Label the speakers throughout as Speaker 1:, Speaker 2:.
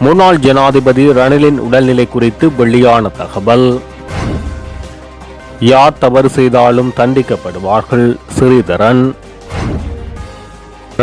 Speaker 1: முன்னாள் ஜனாதிபதி ரணிலின் உடல்நிலை குறித்து வெளியான தகவல். யார் தவறு செய்தாலும் தண்டிக்கப்படுவார்கள் ஸ்ரீதரன்.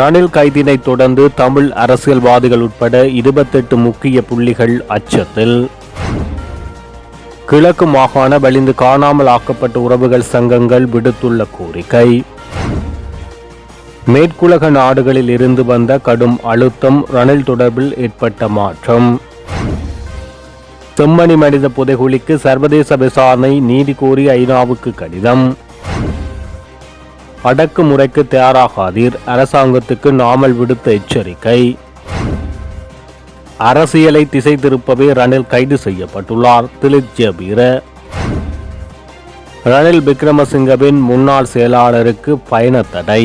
Speaker 1: ரணில் கைதினை தொடர்ந்து தமிழ் அரசியல்வாதிகள் உட்பட 28 முக்கிய புள்ளிகள் அச்சத்தில். கிழக்கு மாகாண வலிந்து காணாமல் ஆக்கப்பட்ட உறவுகள் சங்கங்கள் விடுத்துள்ள கோரிக்கை. மேற்குலக நாடுகளில் இருந்து வந்த கடும் அழுத்தம், ரணில் தொடர்பில் ஏற்பட்ட மாற்றம். செம்மணி மனித புதைகுழிக்கு சர்வதேச விசாரணை, நீதி கோரி ஐநாவுக்கு கடிதம். அடக்குமுறைக்கு தயாராகாதீர், அரசாங்கத்துக்கு நாமல் விடுத்த எச்சரிக்கை. அரசியலை திசை திருப்பவே ரணில் கைது செய்யப்பட்டுள்ளார் திலித் ஜபீர. ரணில் விக்ரமசிங்கவின் முன்னாள் செயலாளருக்கு பயண தடை.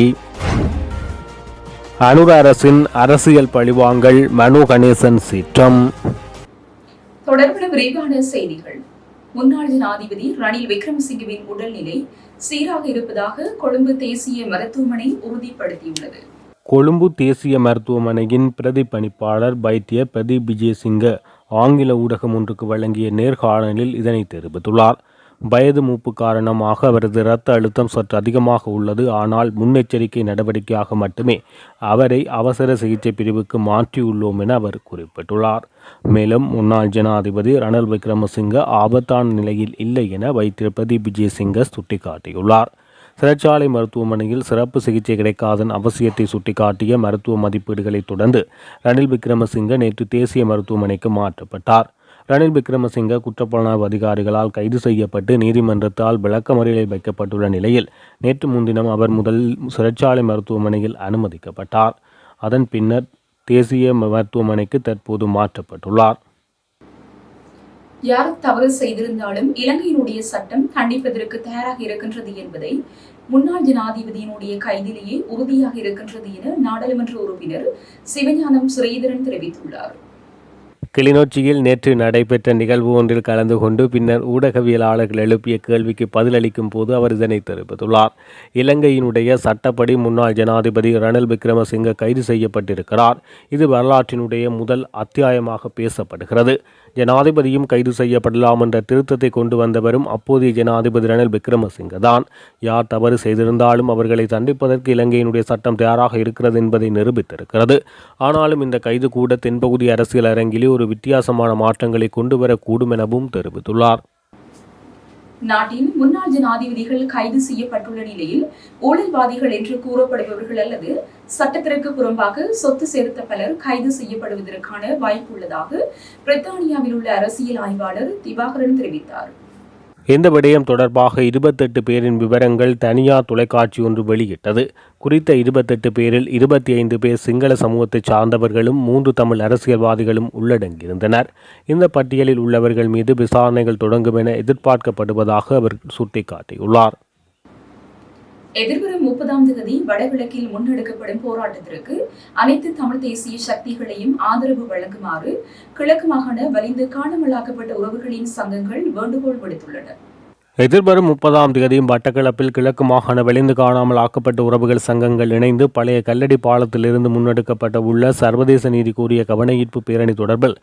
Speaker 1: அனுர அரசின் அரசியல் பழிவாங்கல், மனு கணேசன் சீற்றம்.
Speaker 2: தொடர்புள்ள விரைவான செய்திகள். முன்னாள் ஜனாதிபதி ரணில் விக்ரமசிங்கவின் உடல்நிலை சீராக இருப்பதாக கொழும்பு தேசிய மருத்துவமனை உறுதிப்படுத்தியுள்ளது.
Speaker 1: கொழும்பு தேசிய மருத்துவமனையின் பிரதிபலிப்பாளர் வைத்தியர் பிரதீப் விஜயசிங்க ஆங்கில ஊடகம் ஒன்றுக்கு வழங்கிய நேர்காணலில் இதனை தெரிவித்துள்ளார். வயது மூப்பு காரணமாக அவரது இரத்த அழுத்தம் சற்று அதிகமாக உள்ளது. ஆனால் முன்னெச்சரிக்கை நடவடிக்கையாக மட்டுமே அவரை அவசர சிகிச்சை பிரிவுக்கு மாற்றியுள்ளோம் என அவர் குறிப்பிட்டுள்ளார். மேலும் முன்னாள் ஜனாதிபதி ரணில் விக்ரமசிங்க ஆபத்தான நிலையில் இல்லை என வைத்தியர் பிரதீப் விஜயசிங்க சுட்டிக்காட்டியுள்ளார். சிறைச்சாலை மருத்துவமனையில் சிறப்பு சிகிச்சை கிடைக்காதன் அவசியத்தை சுட்டிக்காட்டிய மருத்துவ மதிப்பீடுகளை தொடர்ந்து ரணில் விக்ரமசிங்க நேற்று தேசிய மருத்துவமனைக்கு மாற்றப்பட்டார். ரணில் விக்ரமசிங்க குற்றப்புலனாய்வு அதிகாரிகளால் கைது செய்யப்பட்டு நீதிமன்றத்தால் விளக்கமறியலில் வைக்கப்பட்டுள்ள நிலையில் நேற்று முன்தினம் அவர் முதல் சிறைச்சாலை மருத்துவமனையில் அனுமதிக்கப்பட்டார். அதன் பின்னர் தேசிய மருத்துவமனைக்கு தற்போது மாற்றப்பட்டுள்ளார்.
Speaker 2: யார் தவறு செய்திருந்தாலும் இலங்கையினுடைய சட்டம் கண்டிப்பதற்கு தயாராக இருக்கின்றது என்பதை முன்னாள் ஜனாதிபதியினுடைய கைதிலேயே உறுதியாக இருக்கின்றது என நாடாளுமன்ற உறுப்பினர் சிவஞானம் ஸ்ரீதரன் தெரிவித்துள்ளார்.
Speaker 1: கிளிநொச்சியில் நேற்று நடைபெற்ற நிகழ்வு ஒன்றில் கலந்து கொண்டு பின்னர் ஊடகவியலாளர்கள் எழுப்பிய கேள்விக்கு பதிலளிக்கும் போது அவர் இதனை தெரிவித்துள்ளார். இலங்கையினுடைய சட்டப்படி முன்னாள் ஜனாதிபதி ரணில் விக்ரமசிங்க கைது செய்யப்பட்டிருக்கிறார். இது வரலாற்றினுடைய முதல் அத்தியாயமாக பேசப்படுகிறது. ஜனாதிபதியும் கைது செய்யப்படலாம் என்ற திருத்தத்தை கொண்டு வந்தவரும் அப்போதைய ஜனாதிபதி ரணில் விக்ரமசிங்க தான். யார் தவறு செய்திருந்தாலும் அவர்களை தண்டிப்பதற்கு இலங்கையினுடைய சட்டம் தயாராக இருக்கிறது என்பதை நிரூபித்திருக்கிறது. ஆனாலும் இந்த கைது கூட தென்பகுதி அரசியல் அரங்கிலே ஒரு வித்தியாசமான மாற்றங்களை கொண்டு வரக்கூடும் எனவும் தெரிவித்துள்ளார்.
Speaker 2: நாட்டின் முன்னாள் ஜனாதிபதிகள் கைது செய்யப்பட்டுள்ள நிலையில் ஊழல்வாதிகள் என்று கூறப்படுபவர்கள் அல்லது சட்டத்திற்கு புறம்பாக சொத்து சேர்த்த பலர் கைது செய்யப்படுவதற்கான வாய்ப்பு உள்ளதாக பிரித்தானியாவில் உள்ள அரசியல் ஆய்வாளர் திவாகரன் தெரிவித்தார்.
Speaker 1: இந்த விடயம் தொடர்பாக 28 பேரின் விவரங்கள் தனியார் தொலைக்காட்சி ஒன்று வெளியிட்டது. குறித்த 28 பேரில் 25 பேர் சிங்கள சமூகத்தை சார்ந்தவர்களும் 3 தமிழ் அரசியல்வாதிகளும் உள்ளடங்கியிருந்தனர். இந்த பட்டியலில் உள்ளவர்கள் மீது விசாரணைகள் தொடங்கும் என எதிர்பார்க்கப்படுவதாக அவர் சுட்டிக்காட்டியுள்ளார்.
Speaker 2: எதிர்வரும் 30ஆம் தேதி வடகிழக்கில் முன்னெடுக்கப்படும் போராட்டத்திற்கு அனைத்து தமிழ் தேசிய சக்திகளையும் ஆதரவு வழங்குமாறு கிழக்கு மாகாண வலிந்து காணாமலாக்கப்பட்ட உறவுகளின் சங்கங்கள் வேண்டுகோள் விடுத்துள்ளன.
Speaker 1: எதிர்வரும் 30ஆம் தேதியும் மட்டக்களப்பில் கிழக்கு மாகாண வலிந்து காணாமல் ஆக்கப்பட்ட உறவுகள் சங்கங்கள் இணைந்து பழைய கல்லடி பாலத்திலிருந்து முன்னெடுக்கப்பட்ட உள்ள சர்வதேச நீதி கோரிய கவனஈர்ப்பு பேரணி தொடர்பில்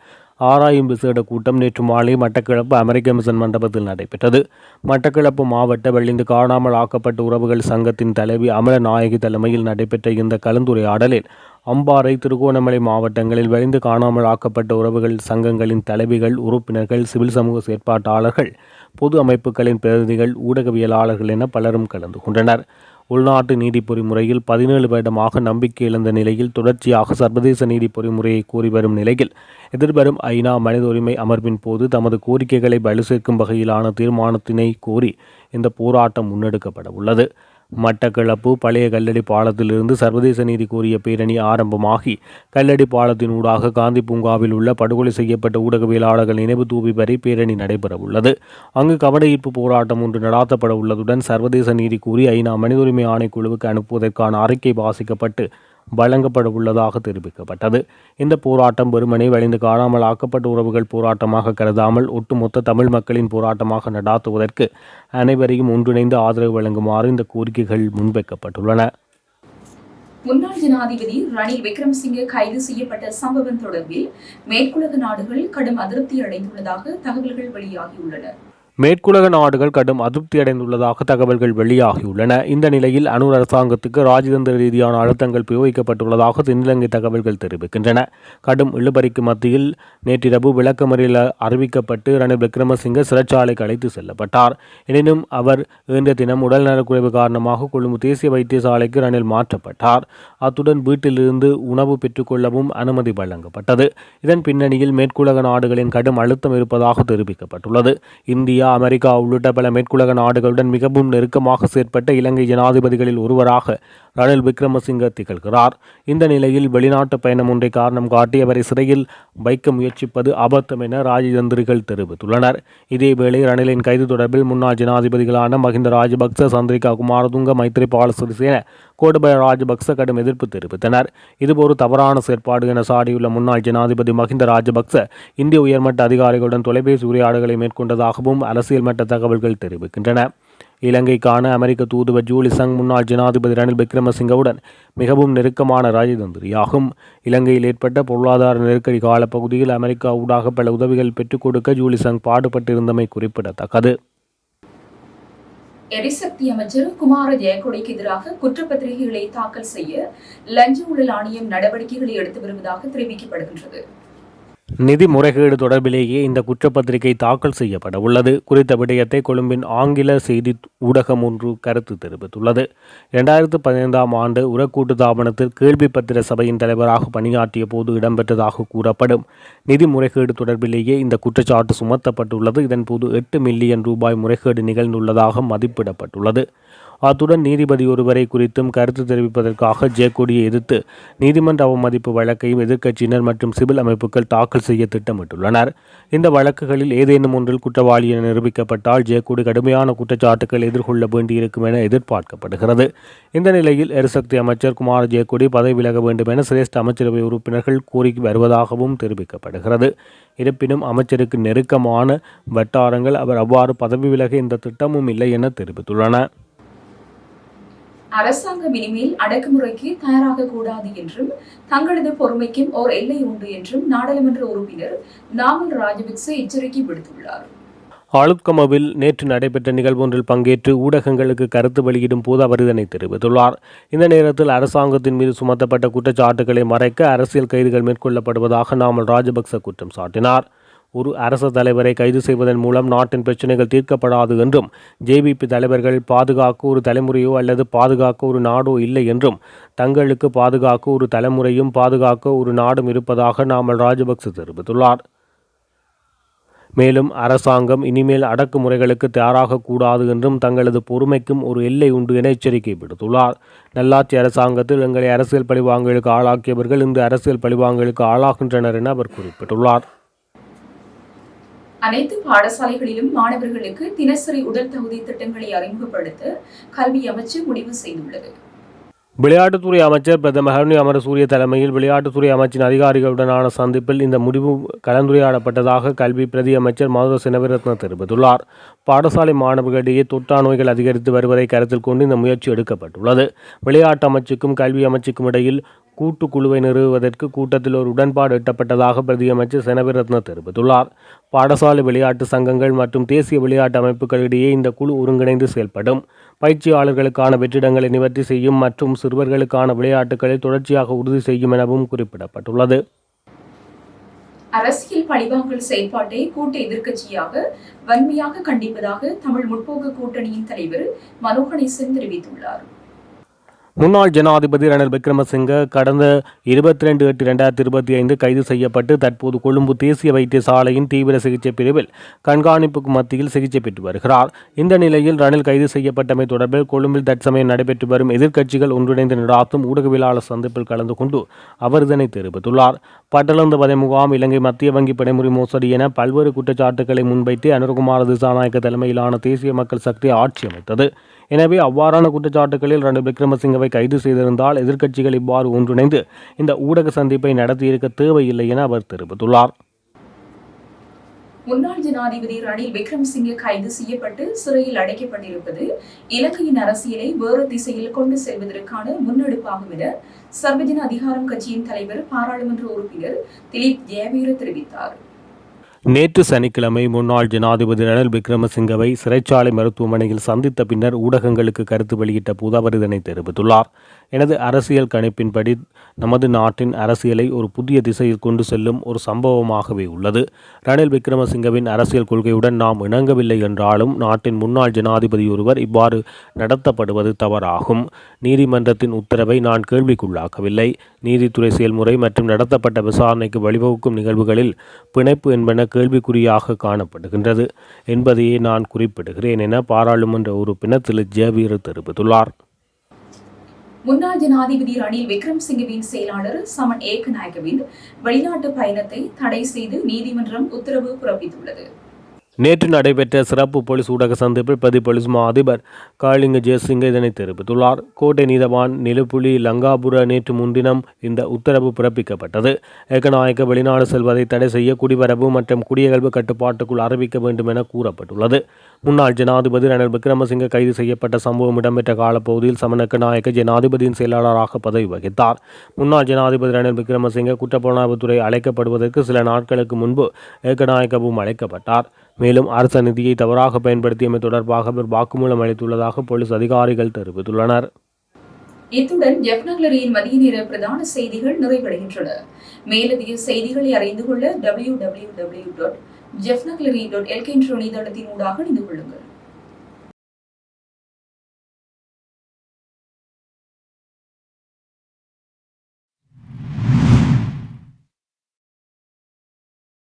Speaker 1: ஆராயும் விசேட கூட்டம் நேற்று மாலை மட்டக்களப்பு அமெரிக்க மிஷன் மண்டபத்தில் நடைபெற்றது. மட்டக்களப்பு மாவட்ட வலிந்து காணாமல் ஆக்கப்பட்ட உறவுகள் சங்கத்தின் தலைவி அமலநாயகி தலைமையில் நடைபெற்ற இந்த கலந்துரையாடலில் அம்பாறை, திருகோணமலை மாவட்டங்களில் வலிந்து காணாமல் ஆக்கப்பட்ட உறவுகள் சங்கங்களின் தலைவிகள், உறுப்பினர்கள், சிவில் சமூக செயற்பாட்டாளர்கள், பொது அமைப்புகளின் பிரதிநிதிகள், ஊடகவியலாளர்கள் என பலரும் கலந்து கொண்டனர். உள்நாட்டு நீதி பொறிமுறையில் 17 வருடமாக நம்பிக்கை இழந்த நிலையில் தொடர்ச்சியாக சர்வதேச நீதி பொறிமுறையை கோரி வரும் நிலையில் எதிர்வரும் ஐநா மனித உரிமை அமர்வின் போது தமது கோரிக்கைகளை வலு சேர்க்கும் வகையிலான தீர்மானத்தினை கோரி இந்த போராட்டம் முன்னெடுக்கப்பட உள்ளது. மட்டக்களப்பு பழைய கல்லடி பாலத்திலிருந்து சர்வதேச நீதி கோரிய பேரணி ஆரம்பமாகி கல்லடி பாலத்தின் ஊடாக காந்தி பூங்காவில் உள்ள படுகொலை செய்யப்பட்ட ஊடகவியலாளர்கள் நினைவு தூவி வரை பேரணி நடைபெற உள்ளது. அங்கு கவனஈர்ப்பு போராட்டம் ஒன்று நடாத்தப்பட உள்ளதுடன் சர்வதேச நீதி கோரி ஐநா மனித உரிமை ஆணைக்குழுவுக்கு அனுப்புவதற்கான அறிக்கை வாசிக்கப்பட்டு வழங்கப்பட உள்ளதாக தெரிவிக்கப்பட்டது. இந்த போராட்டம் வெறுமனே வலிந்து காணாமல் ஆக்கப்பட்ட உறவுகள் போராட்டமாக கருதாமல் ஒட்டுமொத்த தமிழ் மக்களின் போராட்டமாக நடாத்துவதற்கு அனைவரையும் ஒன்றிணைந்து ஆதரவு வழங்குமாறு இந்த கோரிக்கைகள் முன்வைக்கப்பட்டுள்ளன.
Speaker 2: முன்னாள் ஜனாதிபதி ரணில் விக்ரமசிங்கே கைது செய்யப்பட்ட சம்பவம் தொடர்பில் மேற்குலக நாடுகள் கடும் அதிருப்தி அடைந்துள்ளதாக தகவல்கள் வெளியாகியுள்ளன.
Speaker 1: மேற்குலக நாடுகள் கடும் அதிருப்தி அடைந்துள்ளதாக தகவல்கள் வெளியாகியுள்ளன. இந்த நிலையில் அனுர் அரசாங்கத்துக்கு ராஜதந்திர ரீதியான அழுத்தங்கள் பிரயோகிக்கப்பட்டுள்ளதாக தென்னிலங்கை தகவல்கள் தெரிவிக்கின்றன. கடும் இழுபறிக்கு மத்தியில் நேற்றிரவு விளக்கமறியல் அறிவிக்கப்பட்டு ரணில் விக்ரமசிங்கே சிறைச்சாலைக்கு அழைத்து செல்லப்பட்டார். எனினும் அவர் இன்றைய தினம் உடல்நலக்குறைவு காரணமாக கொழும்பு தேசிய வைத்தியசாலைக்கு ரணில் மாற்றப்பட்டார். அத்துடன் வீட்டிலிருந்து உணவு பெற்றுக்கொள்ளவும் அனுமதி வழங்கப்பட்டது. இதன் பின்னணியில் மேற்குலக நாடுகளின் கடும் அழுத்தம் இருப்பதாக தெரிவிக்கப்பட்டுள்ளது. இந்தியா, அமெரிக்கா உள்ளிட்ட பல மேற்குலக நாடுகளுடன் மிகவும் நெருக்கமாக செயற்பட்ட இலங்கை ஜனாதிபதிகளில் ஒருவராக ரணில் விக்ரமசிங்கே திகழ்கிறார். இந்த நிலையில் வெளிநாட்டு பயணம் ஒன்றை காரணம் காட்டி அவரை சிறையில் வைக்க முயற்சிப்பது அபத்தம் என ராஜதந்திரிகள் தெரிவித்துள்ளனர். இதேவேளை ரணிலின் கைது தொடர்பில் முன்னாள் ஜனாதிபதிகளான மஹிந்த ராஜபக்ச, சந்திரிகா குமாரதுங்க, மைத்ரிபால சிறிசேன, கோட்டபய ராஜபக்ச கடும் எதிர்ப்பு தெரிவித்தனர். இதுபோரு தவறான செயற்பாடு என சாடியுள்ள முன்னாள் ஜனாதிபதி மஹிந்த ராஜபக்ச இந்திய உயர்மட்ட அதிகாரிகளுடன் தொலைபேசி உரையாடல்களை மேற்கொண்டதாகவும் அரசியல் மட்ட தகவல்கள் தெரிவிக்கின்றன. இலங்கைக்கான அமெரிக்க தூதுவர் ஜூலி சங் முன்னாள் ஜனாதிபதி ரணில் விக்ரமசிங்கவுடன் மிகவும் நெருக்கமான ராஜதந்திரியாகும். இலங்கையில் ஏற்பட்ட பொருளாதார நெருக்கடி காலப்பகுதியில் அமெரிக்கா ஊடாக பல உதவிகள் பெற்றுக் கொடுக்க ஜூலி சங் பாடுபட்டிருந்தமை குறிப்பிடத்தக்கது.
Speaker 2: எரிசக்தி அமைச்சர் குமார ஜெயக்கொடிக்கு எதிராக குற்றப்பத்திரிகைகளை தாக்கல் செய்ய லஞ்ச ஊழல் ஆணையம் நடவடிக்கைகளை எடுத்து வருவதாக தெரிவிக்கப்படுகின்றது.
Speaker 1: நிதி முறைகேடு தொடர்பிலேயே இந்த குற்றப்பத்திரிகை தாக்கல் செய்யப்பட உள்ளது. குறித்த விடயத்தை கொழும்பின் ஆங்கில செய்தி ஊடகம் ஒன்று கருத்து தெரிவித்துள்ளது. 2015 ஆண்டு உரக்கூட்டு தாபனத்தில் கேள்வி பத்திர சபையின் தலைவராக பணியாற்றிய போது இடம்பெற்றதாக கூறப்படும் நிதி முறைகேடு தொடர்பிலேயே இந்த குற்றச்சாட்டு சுமத்தப்பட்டுள்ளது. இதன்போது 8 மில்லியன் ரூபாய் முறைகேடு நிகழ்ந்துள்ளதாக மதிப்பிடப்பட்டுள்ளது. அத்துடன் நீதிபதி ஒருவரை குறித்தும் கருத்து தெரிவிப்பதற்காக ஜெயக்கொடியை எதிர்த்து நீதிமன்ற அவமதிப்பு வழக்கையும் எதிர்க்கட்சியினர் மற்றும் சிவில் அமைப்புகள் தாக்கல் செய்ய திட்டமிட்டுள்ளனர். இந்த வழக்குகளில் ஏதேனும் ஒன்றில் குற்றவாளி என நிரூபிக்கப்பட்டால் ஜெயக்கொடி கடுமையான குற்றச்சாட்டுகள் எதிர்கொள்ள வேண்டியிருக்கும் என எதிர்பார்க்கப்படுகிறது. இந்த நிலையில் எரிசக்தி அமைச்சர் குமார ஜெயக்கொடி பதவி விலக வேண்டும் என சிரேஷ்ட அமைச்சரவை உறுப்பினர்கள் கோரி வருவதாகவும் தெரிவிக்கப்படுகிறது. இருப்பினும் அமைச்சருக்கு நெருக்கமான வட்டாரங்கள் அவர் அவ்வாறு பதவி விலக இந்த திட்டமும் இல்லை என தெரிவித்துள்ளன.
Speaker 2: அரசாங்கம் இனிமேல் அடக்குமுறைக்கு தயாராக கூடாது என்றும் தங்களது பொறுமைக்கும் ஓர் எல்லை உண்டு என்றும் நாடாளுமன்ற உறுப்பினர் நாமல் ராஜபக்ச எச்சரிக்கை விடுத்துள்ளார்.
Speaker 1: ஆளுத்கமவில் நேற்று நடைபெற்ற நிகழ்வொன்றில் பங்கேற்று ஊடகங்களுக்கு கருத்து வெளியிடும் போது அவர் இதனை தெரிவித்துள்ளார். இந்த நேரத்தில் அரசாங்கத்தின் மீது சுமத்தப்பட்ட குற்றச்சாட்டுகளை மறைக்க அரசியல் கைதுகள் மேற்கொள்ளப்படுவதாக நாமல் ராஜபக்ச குற்றம் சாட்டினார். ஒரு அரசு தலைவரை கைது செய்வதன் மூலம் நாட்டின் பிரச்சினைகள் தீர்க்கப்படாது என்றும், ஜேவிபி தலைவர்கள் பாதுகாக்க ஒரு தலைமுறையோ அல்லது பாதுகாக்க ஒரு நாடோ இல்லை என்றும், தங்களுக்கு பாதுகாக்க ஒரு தலைமுறையும் பாதுகாக்க ஒரு நாடும் இருப்பதாக நாமல் ராஜபக்ச தெரிவித்துள்ளார். மேலும் அரசாங்கம் இனிமேல் அடக்குமுறைகளுக்கு தயாராக கூடாது என்றும் தங்களது பொறுமைக்கும் ஒரு எல்லை உண்டு என எச்சரிக்கை விடுத்துள்ளார். நல்லாட்சி அரசாங்கத்தில் எங்களை அரசியல் பழிவாங்கலுக்கு ஆளாக்கியவர்கள் இந்த அரசியல் பழிவாங்கலுக்கு ஆளாகின்றனர் என அவர் குறிப்பிட்டுள்ளார்.
Speaker 2: அனைத்து பாடசாலைகளிலும் மாணவர்களுக்கு தினசரி உடல் தகுதி திட்டங்களை அறிமுகப்படுத்த கல்வி அமைச்சு முடிவு செய்துள்ளது.
Speaker 1: விளையாட்டுத்துறை அமைச்சர் பிரதமர் ஹரணி அமரசூரிய தலைமையில் விளையாட்டுத்துறை அமைச்சின் அதிகாரிகளுடனான சந்திப்பில் இந்த முடிவு கலந்துரையாடப்பட்டதாக கல்வி பிரதி அமைச்சர் மதுர செனவிரத்ன தெரிவித்துள்ளார். பாடசாலை மாணவர்களிடையே தொற்றா நோய்கள் அதிகரித்து வருவதை கருத்தில் கொண்டு இந்த முயற்சி எடுக்கப்பட்டுள்ளது. விளையாட்டு அமைச்சுக்கும் கல்வி அமைச்சுக்கும் இடையில் கூட்டுக்குழுவை நிறுவுவதற்கு கூட்டத்தில் ஒரு உடன்பாடு எட்டப்பட்டதாக பிரதியமைச்சர் செனவிரத்ன தெரிவித்துள்ளார். பாடசாலை விளையாட்டு சங்கங்கள் மற்றும் தேசிய விளையாட்டு அமைப்புகளிடையே இந்த குழு ஒருங்கிணைந்து செயல்படும். பயிற்சியாளர்களுக்கான வெற்றிடங்களை நிவர்த்தி செய்யும் மற்றும் சிறுவர்களுக்கான விளையாட்டுகளை தொடர்ச்சியாக உறுதி செய்யும் எனவும் குறிப்பிடப்பட்டுள்ளது.
Speaker 2: அரசியல் பழிவாங்கல் செயற்பாட்டை கூட்டு எதிர்க்கட்சியாக வன்மையாக கண்டிப்பதாக தமிழ் முற்போக்கு கூட்டணியின் தலைவர் மனோ கணேசன் தெரிவித்துள்ளார்.
Speaker 1: முன்னாள் ஜனாதிபதி ரணில் விக்ரமசிங்கே கடந்த 22/8/2025 கைது செய்யப்பட்டு தற்போது கொழும்பு தேசிய வைத்தியசாலையின் தீவிர சிகிச்சை பிரிவில் கண்காணிப்புக்கு மத்தியில் சிகிச்சை பெற்று வருகிறார். இந்த நிலையில் ரணில் கைது செய்யப்பட்டமை தொடர்பில் கொழும்பில் தற்சமயம் நடைபெற்று வரும் எதிர்க்கட்சிகள் ஒன்றிணைந்து நடாத்தும் ஊடகவியலாளர் சந்திப்பில் கலந்து கொண்டு அவர் இதனை தெரிவித்துள்ளார். பட்டளந்து வதை முகாம், இலங்கை மத்திய வங்கி பிணைமுறை மோசடி என பல்வேறு குற்றச்சாட்டுகளை முன்வைத்து அனுரகுமார திசாநாயக்க தலைமையிலான தேசிய மக்கள் சக்தி ஆட்சி அமைத்தது. எனவே அவ்வாறான குற்றச்சாட்டுகளில் ரணில் விக்ரமசிங்கவை கைது செய்திருந்தால் எதிர்க்கட்சிகள் இவ்வாறு ஒன்றிணைந்து இந்த ஊடக சந்திப்பை நடத்தியிருக்க தேவையில்லை என அவர் தெரிவித்துள்ளார்.
Speaker 2: முன்னாள் ஜனாதிபதி ரணில் விக்ரமசிங்கே கைது செய்யப்பட்டு சிறையில் அடைக்கப்பட்டிருப்பது இலங்கையின் அரசியலை வேறு திசையில் கொண்டு செல்வதற்கான முன்னெடுப்பாகும் என சர்வஜன அதிகாரம் கட்சியின் தலைவர் பாராளுமன்ற உறுப்பினர் திலீப் ஜெயவீர தெரிவித்தார்.
Speaker 1: நேற்று சனிக்கிழமை முன்னாள் ஜனாதிபதி ரணில் விக்ரமசிங்கவை சிறைச்சாலை மருத்துவமனையில் சந்தித்த பின்னர் ஊடகங்களுக்கு கருத்து வெளியிட்ட போது அவர் இதனை தெரிவித்துள்ளார். எனது அரசியல் கணிப்பின்படி நமது நாட்டின் அரசியலை ஒரு புதிய திசையில் கொண்டு செல்லும் ஒரு சம்பவமாகவே உள்ளது. ரணில் விக்ரமசிங்கவின் அரசியல் கொள்கையுடன் நாம் இணங்கவில்லை என்றாலும் நாட்டின் முன்னாள் ஜனாதிபதி ஒருவர் இவ்வாறு நடத்தப்படுவது தவறாகும். நீதிமன்றத்தின் உத்தரவை நான் கேள்விக்குள்ளாக்கவில்லை. நீதித்துறை செயல்முறை மற்றும் நடத்தப்பட்ட விசாரணைக்கு வழிவகுக்கும் நிகழ்வுகளில் பிணைப்பு என்பன கேள்விக்குறியாக காணப்படுகின்றது என்பதையே நான் குறிப்பிடுகிறேன் என பாராளுமன்ற உறுப்பினர் திலீப் ஜெயவீர தெரிவித்துள்ளார்.
Speaker 2: முன்னாள் ஜனாதிபதி ரணில் விக்ரமசிங்கவின் செயலாளர் சமன் ஏகநாயகவின் வெளிநாட்டு பயணத்தை தடை செய்து நீதிமன்றம் உத்தரவு பிறப்பித்துள்ளது.
Speaker 1: நேற்று நடைபெற்ற சிறப்பு போலீஸ் ஊடக சந்திப்பில் பிரதி போலீஸ் மா அதிபர் காளிங்க ஜெயசிங்க இதனை தெரிவித்துள்ளார். கோட்டை நீதவான் நிலுப்புலி லங்காபுர நேற்று முன்தினம் இந்த உத்தரவு பிறப்பிக்கப்பட்டது. ஏகநாயக்க வெளிநாடு செல்வதை தடை செய்ய குடிவரவு மற்றும் குடியகல்வு கட்டுப்பாட்டுக்குள் அறிவிக்க வேண்டும் என கூறப்பட்டுள்ளது. முன்னாள் ஜனாதிபதி ரணில் விக்ரமசிங்க கைது செய்யப்பட்ட சம்பவம் இடம்பெற்ற காலப்பகுதியில் சமநக்க நாயக்க ஜனாதிபதியின் செயலாளராக பதவி வகித்தார். முன்னாள் ஜனாதிபதி ரணில் விக்ரமசிங்க குற்றப்புலனாய்வுத்துறை அழைக்கப்படுவதற்கு சில நாட்களுக்கு முன்பு ஏகநாயக்கவும் அழைக்கப்பட்டார். மேலும் அரச நிதியை தவறாக பயன்படுத்தியமை தொடர்பாக அவர் வாக்குமூலம் அளித்துள்ளதாக போலீஸ் அதிகாரிகள் தெரிவித்துள்ளனர்.
Speaker 2: இத்துடன் ஜெஃப்நக்லரியின் மதிய நேர பிரதான செய்திகள் நிறைவடைகின்றன. மேலதிக செய்திகளை அறிந்து கொள்ள www.jeffnaglery.lk என்ற இணையதளத்தின் ஊடாக இணைந்து கொள்ளுங்கள்.